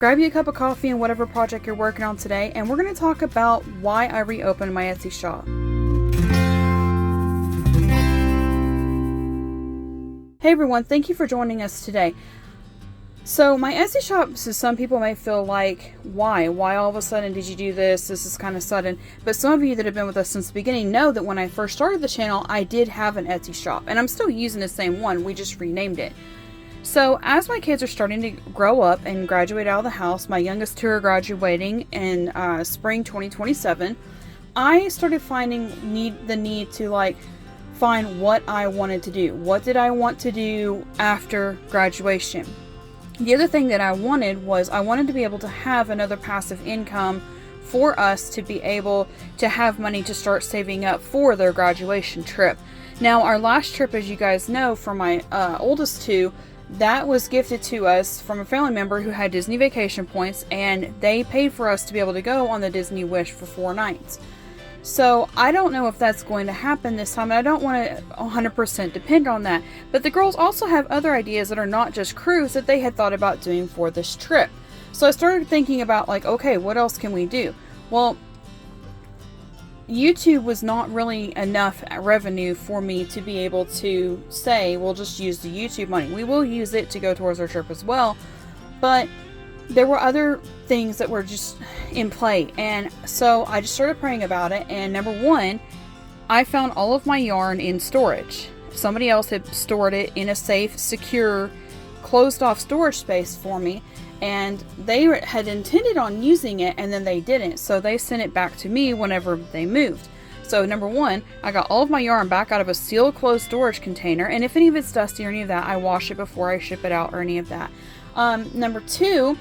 Grab you a cup of coffee and whatever project you're working on today, and we're going to talk about why I reopened my Etsy shop. Hey everyone, thank you for joining us today. So my Etsy shop, so some people may feel like, why all of a sudden did you do this? This is kind of sudden. But some of you that have been with us since the beginning know that when I first started the channel, I did have an Etsy shop, and I'm still using the same one. We just renamed it. So as my kids are starting to grow up and graduate out of the house, my youngest two are graduating in spring 2027, I started finding the need to find what I wanted to do. What did I want to do after graduation? The other thing that I wanted was I wanted to be able to have another passive income for us to be able to have money to start saving up for their graduation trip. Now, our last trip, as you guys know, for my oldest two, that was gifted to us from a family member who had Disney vacation points, and they paid for us to be able to go on the Disney Wish for 4 nights. So I don't know if that's going to happen this time, and I don't want to 100% depend on that. But the girls also have other ideas that are not just cruise that they had thought about doing for this trip. So I started thinking about okay, what else can we do? Well, YouTube was not really enough revenue for me to be able to say, we'll just use the YouTube money. We will use it to go towards our trip as well, but there were other things that were just in play. And so I just started praying about it, and number one, I found all of my yarn in storage. Somebody else had stored it in a safe, secure, closed off storage space for me, and they had intended on using it, and then they didn't, so they sent it back to me whenever they moved. So number one, I got all of my yarn back out of a sealed closed storage container, and if any of it's dusty or any of that, I wash it before I ship it out or any of that. Number two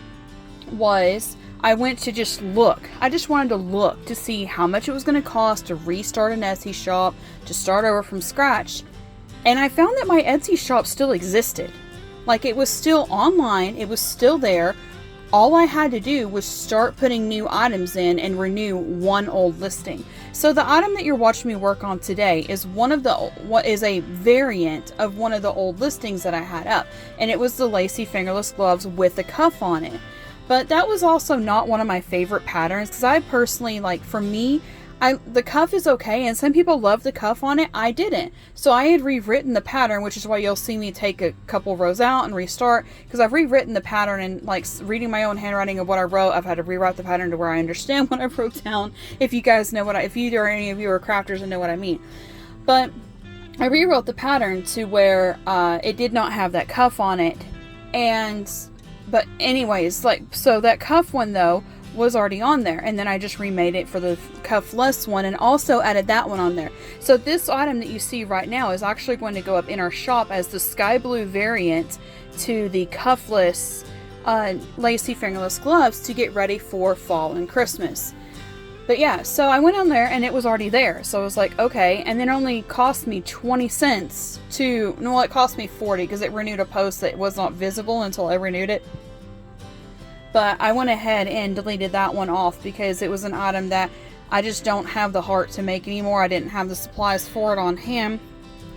was I went to just look. I just wanted to look to see how much it was going to cost to restart an Etsy shop, to start over from scratch, and I found that my Etsy shop still existed. It was still online, it was still there. All I had to do was start putting new items in and renew one old listing. So the item that you're watching me work on today is what is a variant of one of the old listings that I had up, and it was the lacy fingerless gloves with a cuff on it. But that was also not one of my favorite patterns, because I personally, for me, the cuff is okay, and some people love the cuff on it. I didn't. So I had rewritten the pattern, which is why you'll see me take a couple rows out and restart, because I've rewritten the pattern, and reading my own handwriting of what I wrote, I've had to rewrite the pattern to where I understand what I wrote down. If you guys know if either or any of you are crafters and know what I mean. But I rewrote the pattern to where it did not have that cuff on it. But anyways, so that cuff one though was already on there, and then I just remade it for the cuffless one and also added that one on there. So this item that you see right now is actually going to go up in our shop as the sky blue variant to the cuffless lacy fingerless gloves to get ready for fall and Christmas. But yeah, so I went on there and it was already there, so I was like, okay. And then it only cost me 20 cents it cost me 40 because it renewed a post that was not visible until I renewed it. But I went ahead and deleted that one off because it was an item that I just don't have the heart to make anymore. I didn't have the supplies for it on hand,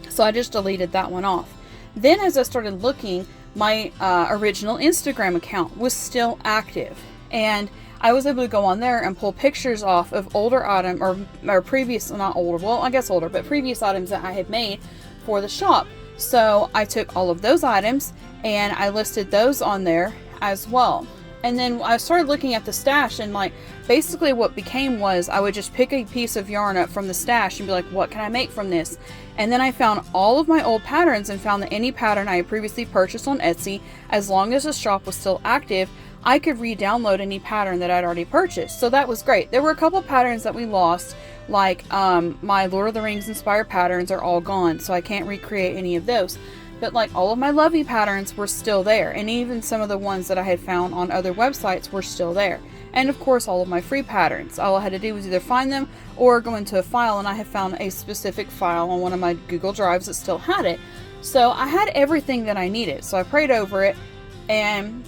so I just deleted that one off. Then as I started looking, my original Instagram account was still active, and I was able to go on there and pull pictures off of older or previous, not older, well I guess older, but previous items that I had made for the shop. So I took all of those items and I listed those on there as well. And then I started looking at the stash, and basically what became was I would just pick a piece of yarn up from the stash and be like, what can I make from this? And then I found all of my old patterns and found that any pattern I had previously purchased on Etsy, as long as the shop was still active, I could re-download any pattern that I'd already purchased. So that was great. There were a couple patterns that we lost, my Lord of the Rings inspired patterns are all gone, so I can't recreate any of those. But all of my Lovey patterns were still there, and even some of the ones that I had found on other websites were still there. And of course all of my free patterns. All I had to do was either find them or go into a file, and I had found a specific file on one of my Google Drives that still had it. So I had everything that I needed. So I prayed over it, and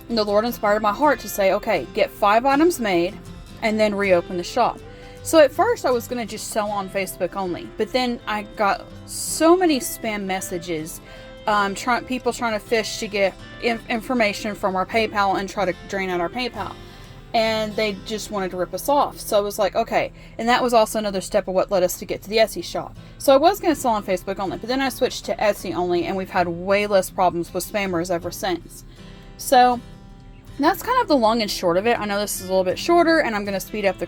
the Lord inspired my heart to say, okay, get 5 items made and then reopen the shop. So at first I was going to just sell on Facebook only, but then I got so many spam messages people trying to fish to get information from our PayPal and try to drain out our PayPal. And they just wanted to rip us off. So I was like, okay. And that was also another step of what led us to get to the Etsy shop. So I was going to sell on Facebook only, but then I switched to Etsy only, and we've had way less problems with spammers ever since. So that's kind of the long and short of it. I know this is a little bit shorter, and I'm going to speed up the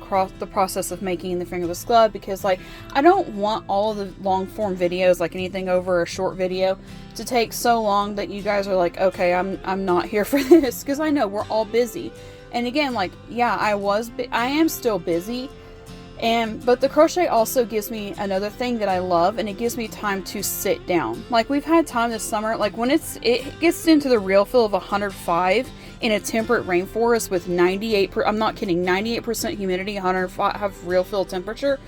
process of making the fingerless glove, because like I don't want all of the long form videos, like anything over a short video, to take so long that you guys are like, okay, I'm not here for this, because I know we're all busy. And again, like, yeah, I am still busy, but the crochet also gives me another thing that I love, and it gives me time to sit down. Like, we've had time this summer, like when it gets into the real feel of 105 in a temperate rainforest with 98%, I'm not kidding, 98% humidity, 105 real feel temperature.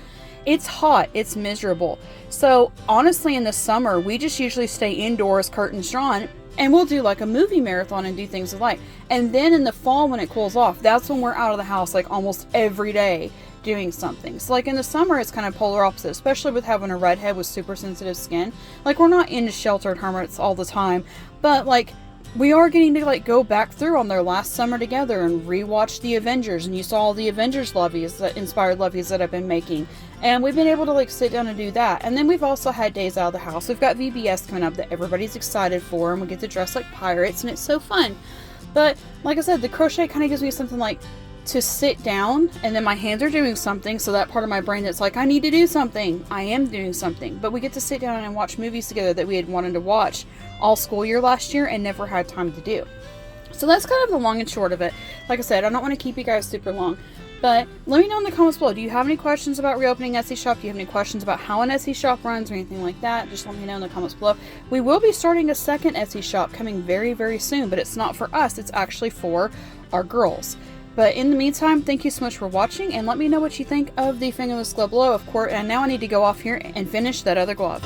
It's hot, it's miserable. So honestly, in the summer, we just usually stay indoors, curtains drawn, and we'll do like a movie marathon and do things alike. And then in the fall, when it cools off, that's when we're out of the house like almost every day doing something. So like in the summer, it's kind of polar opposite, especially with having a redhead with super sensitive skin. Like, we're not into sheltered hermits all the time, but like we are getting to like go back through on their last summer together and rewatch the Avengers, and you saw all the Avengers lovies, that inspired lovies that I've been making, and we've been able to like sit down and do that. And then we've also had days out of the house. We've got VBS coming up that everybody's excited for, and we get to dress like pirates, and it's so fun. But like I said, the crochet kind of gives me something like to sit down, and then my hands are doing something, so that part of my brain that's like, I need to do something, I am doing something. But we get to sit down and watch movies together that we had wanted to watch all school year last year and never had time to do. So that's kind of the long and short of it. Like I said, I don't want to keep you guys super long, but let me know in the comments below. Do you have any questions about reopening Etsy shop? Do you have any questions about how an Etsy shop runs or anything like that? Just let me know in the comments below. We will be starting a second Etsy shop coming very, very soon, but it's not for us. It's actually for our girls. But in the meantime, thank you so much for watching, and let me know what you think of the fingerless glove below, of course. And now I need to go off here and finish that other glove.